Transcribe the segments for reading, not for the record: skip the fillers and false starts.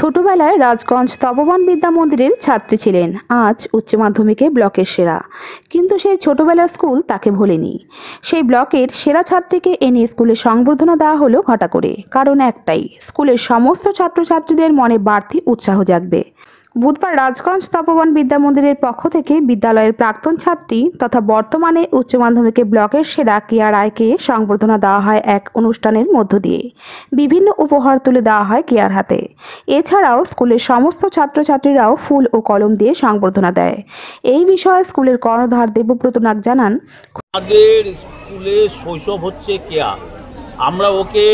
ছোটবেলায় রাজগঞ্জ তপবন বিদ্যা মন্দিরের ছাত্রী ছিলেন। আজ উচ্চ মাধ্যমিকে ব্লকের সেরা, কিন্তু সেই ছোটবেলার স্কুল তাকে ভোলেনি। সেই ব্লকের সেরা ছাত্রীকে এনে স্কুলে সংবর্ধনা দেওয়া হলো ঘটা করে। কারণ একটাই, স্কুলের সমস্ত ছাত্রছাত্রীদের মনে বাড়তি উৎসাহ জাগবে। বুধবার রাজগঞ্জ তপবন বিদ্যা মন্দিরের পক্ষ থেকে বিদ্যালয়ের প্রাক্তন ছাত্রী তথা বর্তমানে উচ্চ মাধ্যমিকে ব্লকের সেরা কিয়া রায়কে সংবর্ধনা দেওয়া হয় এক অনুষ্ঠানের মধ্য দিয়ে। বিভিন্ন উপহার তুলে দেওয়া হয় কিয়ার হাতে। এছাড়াও স্কুলের সমস্ত ছাত্রছাত্রীরাও ফুল ও কলম দিয়ে সংবর্ধনা দেয়। এই বিষয়ে স্কুলের কর্ণধার দেবব্রত নাগ জানান, আমাদের স্কুলে শৈশব হচ্ছে কেয়া। আমরা ওকে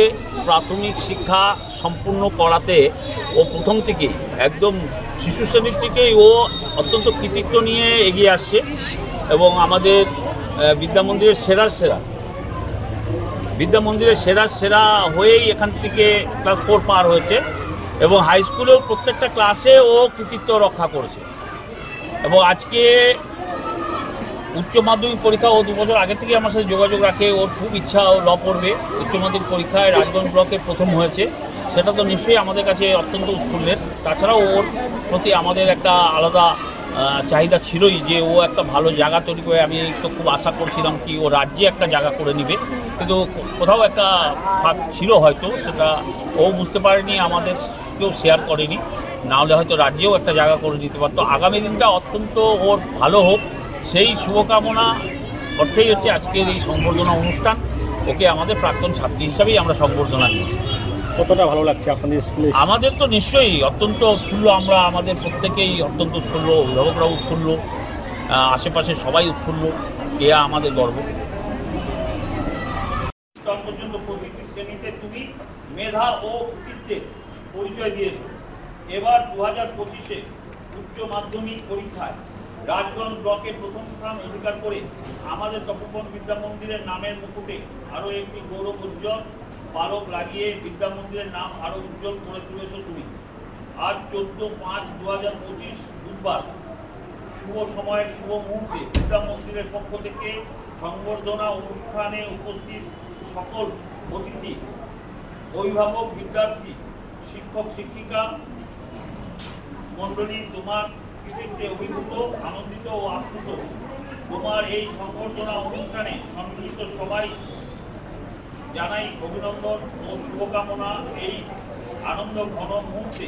প্রাথমিক শিক্ষা সম্পূর্ণ করাতে ও প্রথম থেকেই একদম শিশু শ্রেণীর থেকেই ও অত্যন্ত কৃতিত্ব নিয়ে এগিয়ে আসছে এবং আমাদের বিদ্যা মন্দিরের সেরা হয়েই এখান থেকে ক্লাস 4 পার হয়েছে এবং হাই স্কুলেও প্রত্যেকটা ক্লাসে ও কৃতিত্ব রক্ষা করেছে। এবং আজকে উচ্চ মাধ্যমিক পরীক্ষা ও 2 বছর আগে থেকে আমার সাথে যোগাযোগ রাখে। ওর খুব ইচ্ছা ও ল পড়বে। উচ্চ মাধ্যমিক পরীক্ষায় রাজগঞ্জ ব্লকে প্রথম হয়েছে, সেটা তো নিশ্চয়ই আমাদের কাছে অত্যন্ত উৎফুল্লের। তাছাড়াও ওর প্রতি আমাদের একটা আলাদা চাহিদা ছিলই যে ও একটা ভালো জায়গা তৈরি করে। আমি তো খুব আশা করছিলাম কি ও রাজ্যে একটা জায়গা করে নিবে, কিন্তু কোথাও একটা ফাঁক ছিল, হয়তো সেটা ও বুঝতে পারেনি, আমাদের কেউ শেয়ার করেনি, নাহলে হয়তো রাজ্যেও একটা জায়গা করে নিতে পারতো। আগামী দিনটা অত্যন্ত ওর ভালো হোক, সেই শুভকামনা অর্থেই হচ্ছে আজকের এই সংবর্ধনা অনুষ্ঠান। ওকে আমাদের প্রাক্তন ছাত্রী হিসাবেই আমরা সংবর্ধনা দিয়েছি। কতটা ভালো লাগছে আপনাদের স্কুলে? আমাদের তো নিশ্চয়ই অত্যন্ত উৎফুল্ল, আমরা আমাদের প্রত্যেকেই অত্যন্ত উৎফুল্ল, অভিভাবকরাও উৎফুল্ল, আশেপাশে সবাই উৎফুল্ল। কেয়া আমাদের গর্ব। পর্যন্ত প্রতিটি শ্রেণীতে তুমি মেধা ও কৃতিত্বের পরিচয় দিয়েছো। এবার 2025-এ উচ্চ মাধ্যমিক পরীক্ষায় রাজগঞ্জ ব্লকে প্রথম স্থান অধিকার করে আমাদের তপবন বিদ্যা মন্দিরের নামের মুকুটে আরও একটি গৌরব উজ্জ্বল পালক লাগিয়ে বিদ্যা মন্দিরের নাম আরও উজ্জ্বল করে তুলেছ তুমি। আজ 14/5/2025 বুধবার শুভ সময়ের শুভ মুহূর্তে বিদ্যা মন্দিরের পক্ষ থেকে সংবর্ধনা অনুষ্ঠানে উপস্থিত সকল অতিথি, অভিভাবক, বিদ্যার্থী, শিক্ষক শিক্ষিকা মণ্ডলী তোমার কৃতিত্বে অভিভূত, আনন্দিত ও আপ্লুত। তোমার এই সংবর্ধনা অনুষ্ঠানে সম্মিলিত সবাই জানাই অভিনন্দন ও শুভকামনা। এই আনন্দ ঘন মুহূর্তে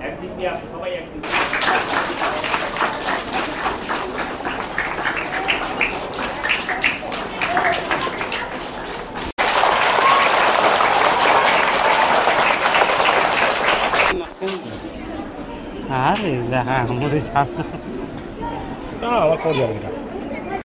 একদিক দিয়ে আসে, সবাই একদিক আরে দেখা আমাদের আবার কবে যাবে এটা?